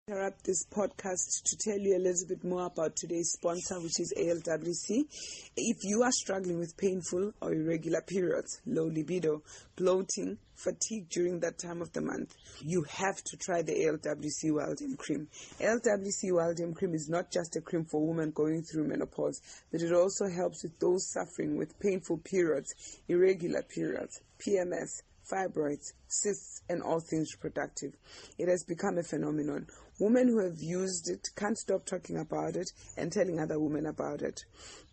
Interrupt this podcast to tell you a little bit more about today's sponsor, which is ALWC. If you are struggling with painful or irregular periods, low libido, bloating, fatigue during that time of the month, you have to try the ALWC Wild M Cream. ALWC Wild M Cream is not just a cream for women going through menopause, but it also helps with those suffering with painful periods, irregular periods, PMS, fibroids, cysts, and all things reproductive. It has become a phenomenon. Women who have used it can't stop talking about it and telling other women about it.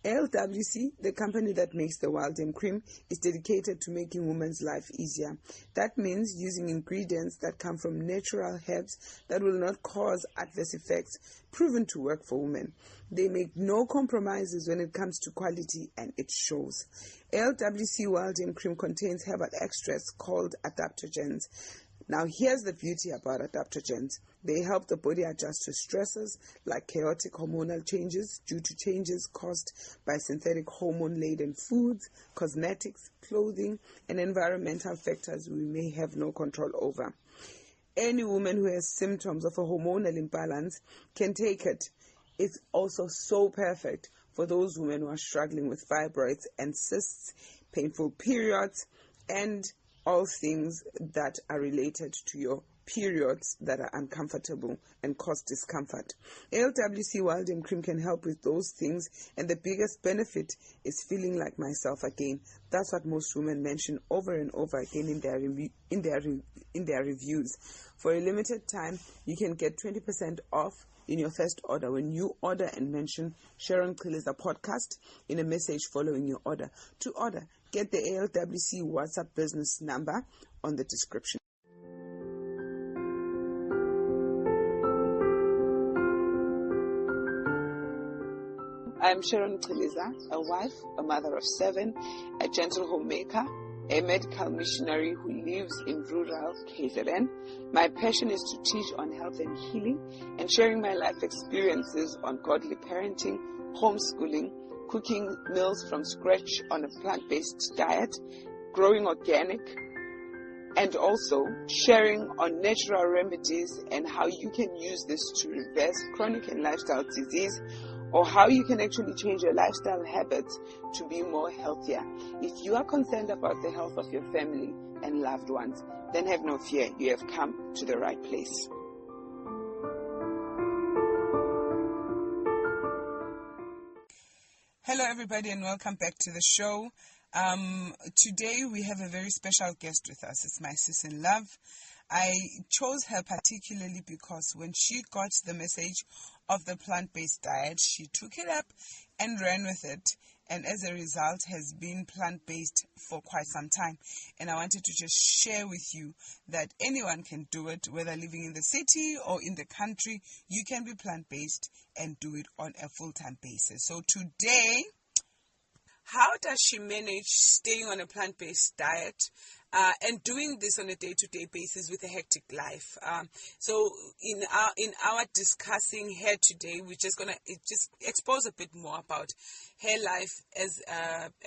ALWC, the company that makes the Wild M Cream, is dedicated to making women's life easier. That means using ingredients that come from natural herbs that will not cause adverse effects, proven to work for women. They make no compromises when it comes to quality, and it shows. ALWC Wild M Cream contains herbal extracts called adaptogens. Now, here's the beauty about adaptogens. They help the body adjust to stresses like chaotic hormonal changes due to changes caused by synthetic hormone-laden foods, cosmetics, clothing, and environmental factors we may have no control over. Any woman who has symptoms of a hormonal imbalance can take it. It's also so perfect for those women who are struggling with fibroids and cysts, painful periods, and all things that are related to your periods that are uncomfortable and cause discomfort. ALWC Wild M Cream can help with those things, and the biggest benefit is feeling like myself again. That's what most women mention over and over again in their reviews. For a limited time, you can get 20% off in your first order when you order and mention Sharon Gcaleka podcast in a message following your order. To order, get the ALWC WhatsApp business number on the description. I'm Sharon Gcaleka, a wife, a mother of 7, a gentle homemaker, a medical missionary who lives in rural KZN. My passion is to teach on health and healing and sharing my life experiences on godly parenting, homeschooling, cooking meals from scratch on a plant-based diet, growing organic, and also sharing on natural remedies and how you can use this to reverse chronic and lifestyle disease, or how you can actually change your lifestyle habits to be more healthier. If you are concerned about the health of your family and loved ones, then have no fear, you have come to the right place. Hello everybody and welcome back to the show. Today we have a very special guest with us. It's my sis in love. I chose her particularly because when she got the message of the plant-based diet, she took it up and ran with it, and as a result has been plant-based for quite some time. And I wanted to just share with you that anyone can do it, whether living in the city or in the country. You can be plant-based and do it on a full-time basis. So today, how does she manage staying on a plant-based diet and doing this on a day-to-day basis with a hectic life? So in our discussing here today, we're just gonna expose a bit more about her life as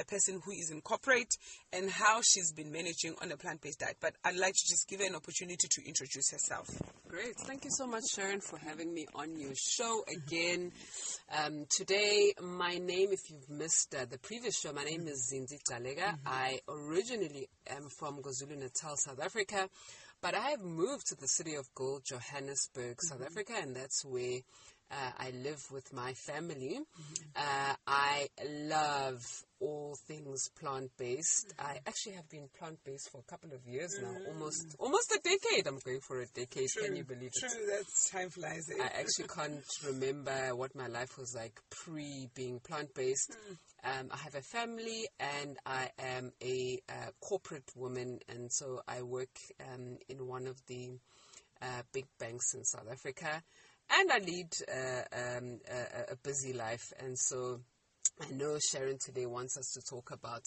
a person who is in corporate and how she's been managing on a plant-based diet. But I'd like to just give her an opportunity to introduce herself. Great. Thank you so much, Sharon, for having me on your show again. Today, my name, if you've missed the previous show, my name is Zinzi Gcaleka. I originally am from KwaZulu-Natal, South Africa, but I have moved to the city of gold, Johannesburg, South Africa, and that's where I live with my family. I love all things plant-based. I actually have been plant-based for a couple of years now, almost a decade. I'm going for a decade. True, can you believe it? True, that's time flies. I actually can't remember what my life was like pre-being plant-based. I have a family and I am a corporate woman, and so I work in one of the big banks in South Africa. And I lead a busy life. And so I know Sharon today wants us to talk about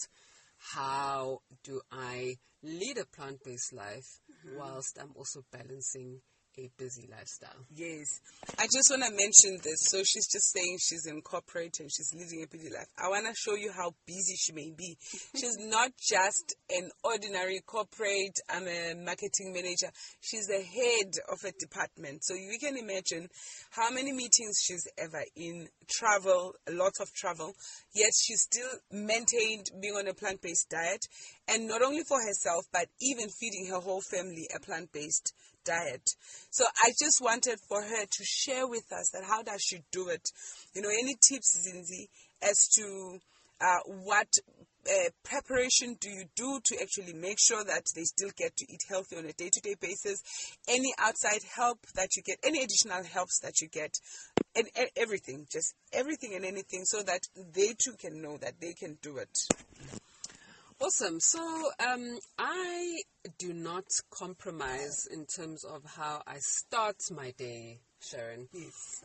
how do I lead a plant-based life whilst I'm also balancing a busy lifestyle. Yes. I just want to mention this. So she's just saying she's in corporate and she's leading a busy life. I want to show you how busy she may be. She's not just an ordinary corporate, I'm a marketing manager. She's the head of a department. So you can imagine how many meetings she's ever in, travel, a lot of travel, yet she still maintained being on a plant-based diet, and not only for herself, but even feeding her whole family a plant-based diet. So I just wanted for her to share with us that how does she do it? You know, any tips, Zinzi, as to what preparation do you do to actually make sure that they still get to eat healthy on a day-to-day basis? Any outside help that you get, any additional helps that you get, and everything, just everything and anything, so that they too can know that they can do it. Awesome. So I do not compromise in terms of how I start my day, Sharon. Yes.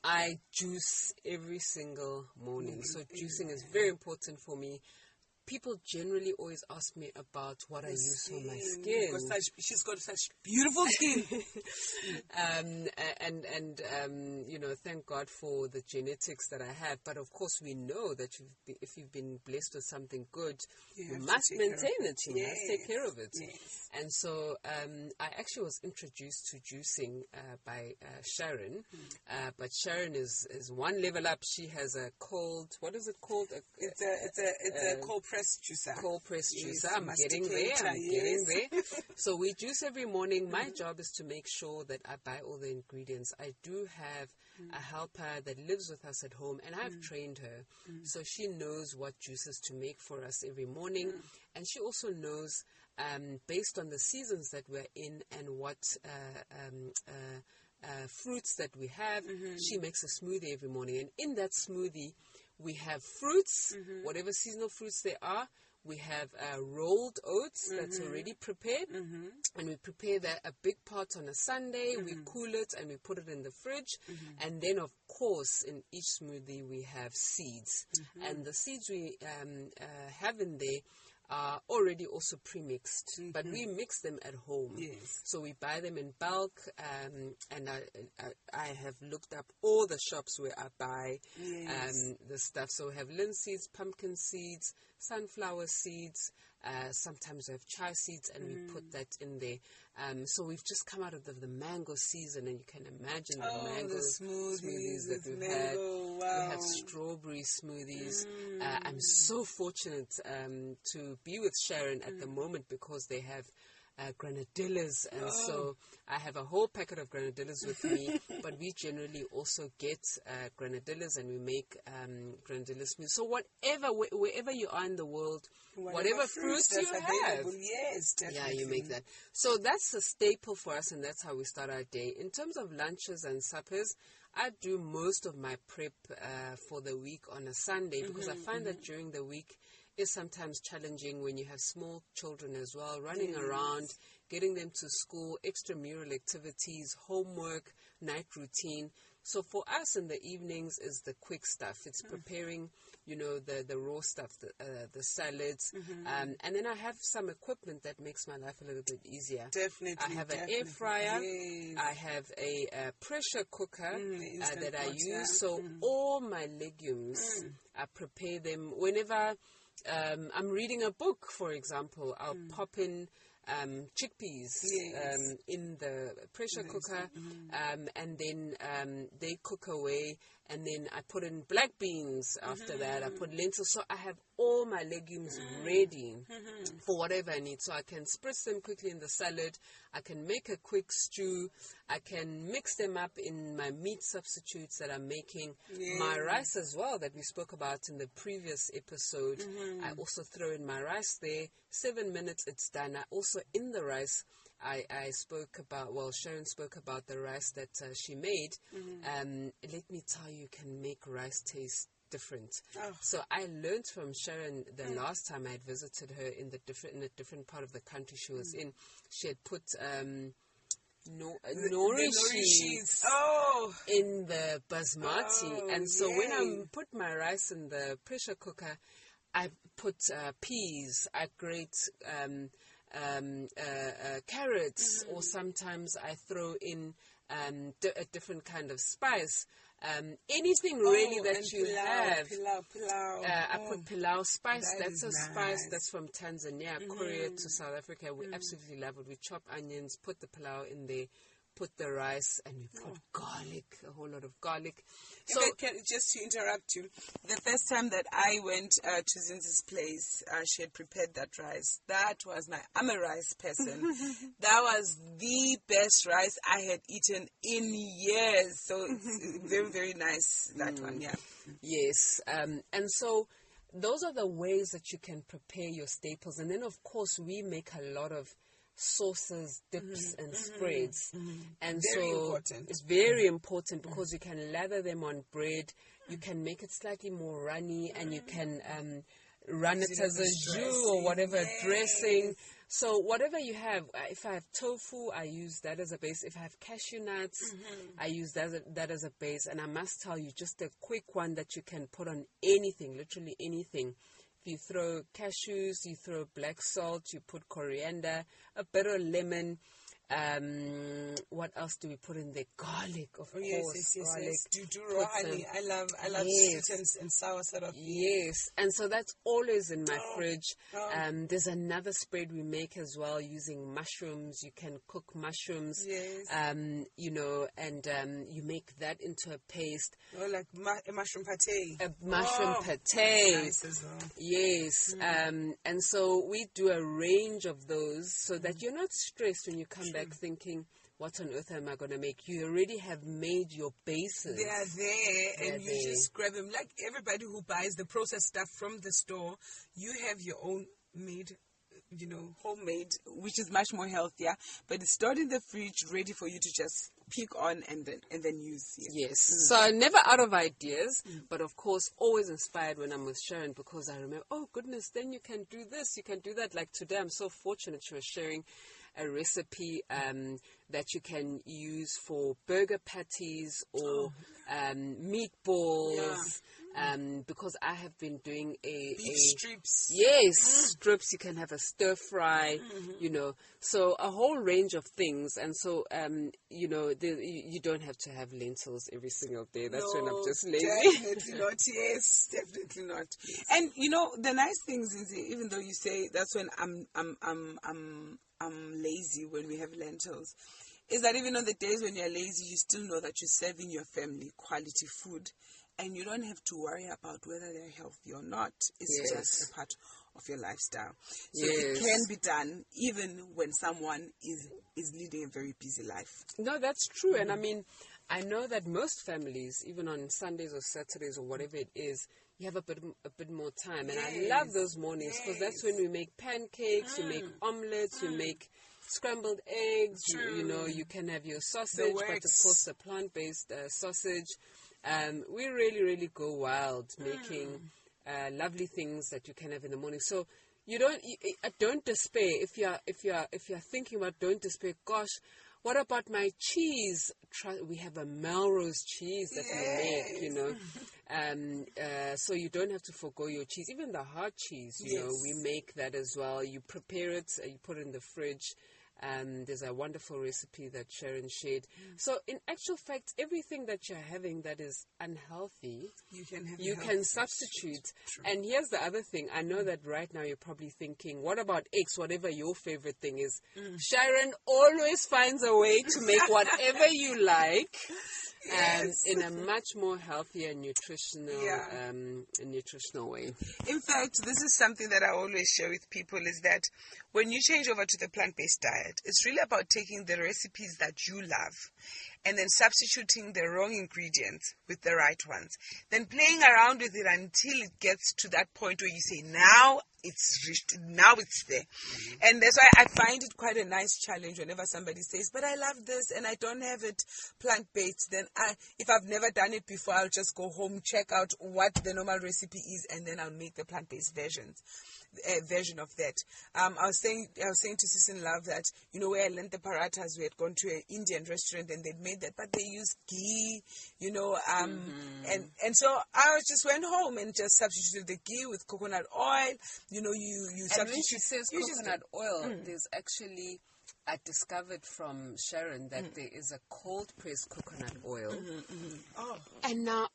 I juice every single morning. So juicing is very important for me. People generally always ask me about what I use for my skin. She's got such beautiful skin. You know, thank God for the genetics that I have. But of course, we know that if you've been blessed with something good, you must maintain it. You must take care of it. Yes. And so I actually was introduced to juicing by Sharon. But Sharon is one level up. She has a cold, what is it called? It's a cold press juicer. Cold press juicer. Yes, I'm getting there. So we juice every morning. My job is to make sure that I buy all the ingredients. I do have a helper that lives with us at home, and I've trained her. So she knows what juices to make for us every morning. And she also knows, based on the seasons that we're in and what fruits that we have, she makes a smoothie every morning. And in that smoothie, we have fruits, whatever seasonal fruits they are. We have rolled oats that's already prepared, and we prepare that a big pot on a Sunday. We cool it and we put it in the fridge, and then of course in each smoothie we have seeds, and the seeds we have in there are already also pre-mixed, but we mix them at home. Yes. So we buy them in bulk, and I have looked up all the shops where I buy the stuff. So we have linseeds, pumpkin seeds, sunflower seeds, sometimes we have chia seeds, and we put that in there. So we've just come out of the mango season, and you can imagine the mango smoothies that we've had. Wow. We have strawberry smoothies. I'm so fortunate to be with Sharon at the moment, because they have granadillas, and so I have a whole packet of granadillas with me, but we generally also get granadillas, and we make granadilla smoothies. So wherever you are in the world, whatever fruits you have, yes, definitely. yeah, you make that. So that's a staple for us, and that's how we start our day. In terms of lunches and suppers, I do most of my prep for the week on a Sunday, because I find that during the week is sometimes challenging when you have small children as well, running around, getting them to school, extramural activities, homework, night routine. So for us in the evenings is the quick stuff. It's preparing, you know, the raw stuff, the salads. And then I have some equipment that makes my life a little bit easier. Definitely. I have an air fryer. Yes. I have a pressure cooker that I use. So all my legumes, I prepare them whenever I'm reading a book, for example. I'll pop in chickpeas in the pressure cooker, and then they cook away, and then I put in black beans after that. I put lentils, so I have all my legumes ready for whatever I need. So I can spritz them quickly in the salad, I can make a quick stew, I can mix them up in my meat substitutes that I'm making. My rice as well, that we spoke about in the previous episode, I also throw in my rice there. 7 minutes, it's done. I also, in the rice, I spoke about, Sharon spoke about the rice that she made. Let me tell you, can make rice taste different. So I learned from Sharon the last time I had visited her in a different part of the country she was in. She had put nori sheets in the basmati, and so when I put my rice in the pressure cooker, I put peas, I grate carrots, or sometimes I throw in a different kind of spice. Anything really that you have. Pilau. I put pilau spice. That's a nice. spice that's from Tanzania, courier to South Africa. We absolutely love it. We chop onions, put the pilau in there, put the rice, and we put garlic, a whole lot of garlic. So, just to interrupt you, the first time that I went to Zinzi's place, she had prepared that rice. That was I'm a rice person. That was the best rice I had eaten in years. So it's very, very nice, that one, yeah. Yes. And so those are the ways that you can prepare your staples. And then, of course, we make a lot of sauces, dips, and spreads. And very so important. It's very important because you can lather them on bread. You can make it slightly more runny, and you can run it as a jus or whatever dressing. So whatever you have, if I have tofu, I use that as a base. If I have cashew nuts, I use that as a base. And I must tell you, just a quick one that you can put on anything, literally anything. You throw cashews, you throw black salt, you put coriander, a bit of lemon. What else do we put in there? Garlic, of course. Yes. Garlic. Do raw honey. I love sweet and sour sort of. Yes, and so that's always in my fridge. There's another spread we make as well using mushrooms. You can cook mushrooms. Yes. You make that into a paste. Oh, like a mushroom pate. A mushroom pate. Nice as well. Yes. And so we do a range of those so that you're not stressed when you come back thinking, what on earth am I going to make? You already have made your bases. They are there, and you just grab them. Like everybody who buys the processed stuff from the store, you have your own made, homemade, which is much more healthier. But it's stored in the fridge, ready for you to just pick on and then use. Yes. So never out of ideas, but of course always inspired when I'm with Sharon, because I remember, oh goodness, then you can do this, you can do that. Like today, I'm so fortunate she was sharing a recipe that you can use for burger patties or meatballs. Because I have been doing beef strips. Yes, strips. You can have a stir fry, so a whole range of things. And so, you don't have to have lentils every single day. That's when I'm just lazy. Definitely not. Yes, definitely not. Yes. And the nice things is, even though you say that's when I'm lazy when we have lentils, is that even on the days when you're lazy, you still know that you're serving your family quality food. And you don't have to worry about whether they're healthy or not. It's just a part of your lifestyle. So it can be done even when someone is leading a very busy life. No, that's true. And I mean, I know that most families, even on Sundays or Saturdays or whatever it is, you have a bit more time. And I love those mornings because that's when we make pancakes, we make omelets, we make scrambled eggs. You can have your sausage, but of course the plant-based sausage. We really, really go wild making lovely things that you can have in the morning. So don't despair. If you're thinking about, don't despair. Gosh, what about my cheese? We have a Melrose cheese that we make. So you don't have to forgo your cheese. Even the hard cheese, we make that as well. You prepare it, you put it in the fridge. There's a wonderful recipe that Sharon shared. So in actual fact, everything that you're having that is unhealthy, you can substitute. And here's the other thing. I know that right now you're probably thinking, what about eggs? Whatever your favorite thing is. Sharon always finds a way to make whatever you like. In a much more healthier nutritional way. In fact, this is something that I always share with people, is that when you change over to the plant-based diet, it's really about taking the recipes that you love and then substituting the wrong ingredients with the right ones. Then playing around with it until it gets to that point where you say, now it's reached, now it's there. And that's why I find it quite a nice challenge whenever somebody says, but I love this and I don't have it plant-based. Then if I've never done it before, I'll just go home, check out what the normal recipe is, and then I'll make the plant-based versions. version of that. I was saying to Sis in Love that, you know, where I learned the parathas, we had gone to an Indian restaurant and they'd made that, but they use ghee, you know, and so I just went home and just substituted the ghee with coconut oil. You know, you substitute. And when she says coconut oil, there's actually, I discovered from Sharon that there is a cold pressed coconut oil. Oh. And now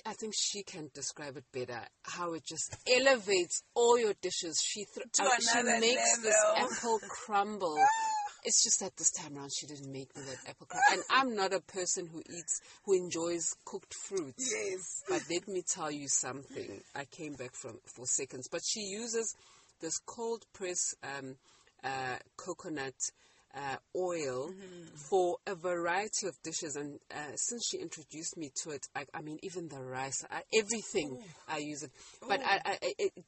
I think she can describe it better, how it just elevates all your dishes. She makes this apple crumble. It's just that this time around she didn't make me that apple crumble. And I'm not a person who enjoys cooked fruits. Yes. But let me tell you something. I came back for seconds. But she uses this cold press coconut oil for a variety of dishes, and since she introduced me to it, I mean, even the rice, everything, I use it. But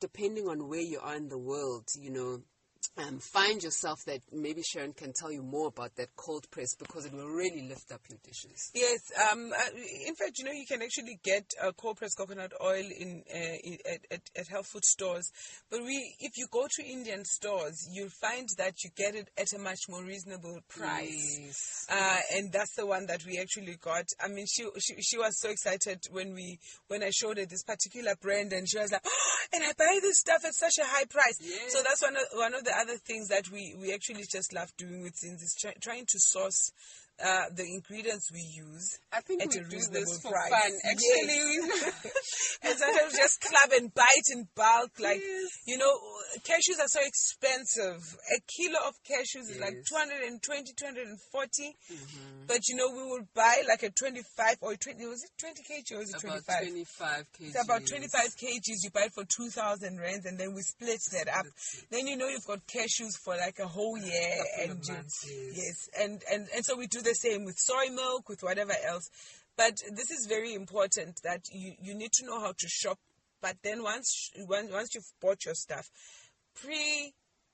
depending on where you are in the world, you know, find yourself that maybe Sharon can tell you more about that cold press, because it will really lift up your dishes. Yes. In fact, you know, you can actually get cold pressed coconut oil at health food stores. But if you go to Indian stores, you'll find that you get it at a much more reasonable price. Yes. And that's the one that we actually got. I mean, she was so excited when I showed her this particular brand, and she was like, oh, and I buy this stuff at such a high price. Yes. So that's one of the other things that we actually just love doing with Zinzi is trying to source the ingredients we use. I think at we a do reasonable this for price. fun. Actually, Yes. And sometimes just club and bite in bulk. Like, you know, cashews are so expensive. A kilo of cashews is like 220, 240. But, you know, we will buy like a 25 or 20. Was it 20 kg or was it 25? About 25 kg. It's about 25 kgs. You buy it for 2,000 rands, and then we split that up. Then, you know, you've got cashews for like a whole year. Yes. And so we do the same with soy milk, with whatever else. But this is very important that you need to know how to shop. But then once you've bought your stuff,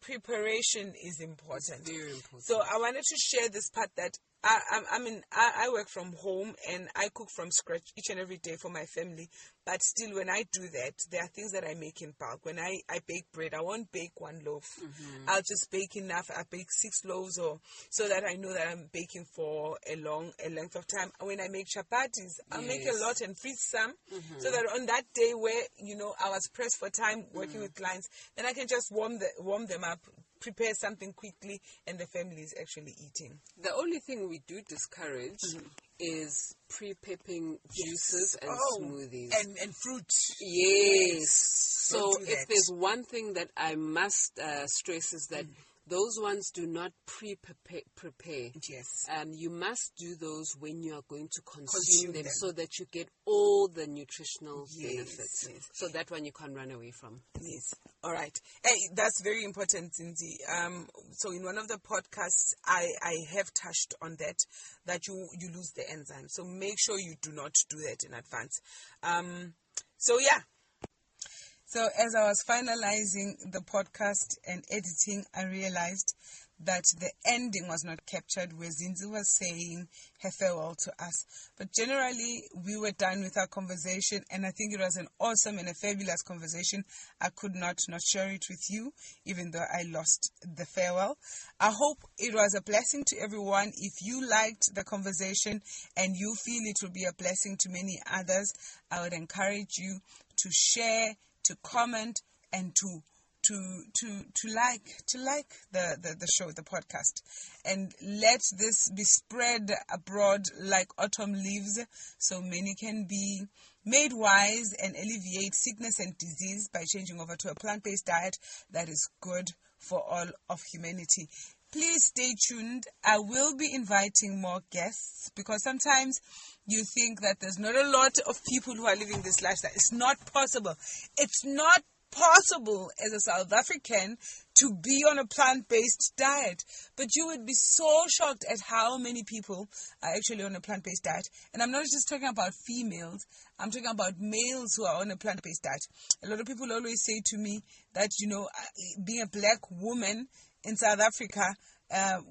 preparation is important. It's very important. So I wanted to share this part that I work from home and I cook from scratch each and every day for my family. But still, when I do that, there are things that I make in bulk. When I bake bread, I won't bake one loaf. I'll just bake enough. I bake 6 loaves, so that I know that I'm baking for a length of time. When I make chapatis, I'll make a lot and freeze some, so that on that day where, you know, I was pressed for time working with clients, then I can just warm them up, prepare something quickly, and the family is actually eating. The only thing we do discourage is pre-pepping juices and smoothies. And fruit. Yes. So if there's one thing that I must stress is that those ones do not prepare. Yes. You must do those when you are going to consume them, so that you get all the nutritional benefits. Yes. So that one you can't run away from. Yes. All right. Hey, that's very important, Zinzi. So in one of the podcasts, I have touched on that you lose the enzyme. So make sure you do not do that in advance. So as I was finalizing the podcast and editing, I realized that the ending was not captured where Zinzi was saying her farewell to us. But generally, we were done with our conversation, and I think it was an awesome and a fabulous conversation. I could not share it with you, even though I lost the farewell. I hope it was a blessing to everyone. If you liked the conversation and you feel it will be a blessing to many others, I would encourage you to share, to comment, and to like the show, the podcast, and let this be spread abroad like autumn leaves, so many can be made wise and alleviate sickness and disease by changing over to a plant-based diet that is good for all of humanity. Please stay tuned. I will be inviting more guests, because sometimes you think that there's not a lot of people who are living this lifestyle. It's not possible. It's not possible as a South African to be on a plant-based diet. But you would be so shocked at how many people are actually on a plant-based diet. And I'm not just talking about females. I'm talking about males who are on a plant-based diet. A lot of people always say to me that, you know, being a black woman in South Africa,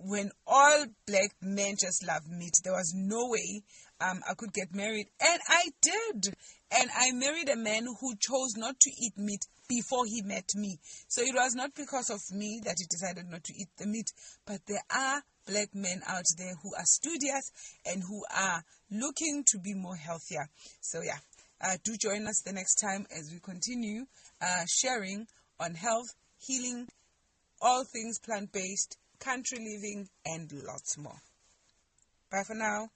when all black men just love meat, there was no way I could get married. And I did. And I married a man who chose not to eat meat before he met me. So it was not because of me that he decided not to eat the meat. But there are black men out there who are studious and who are looking to be more healthier. So yeah, do join us the next time as we continue sharing on health, healing, all things plant-based, country living, and lots more. Bye for now.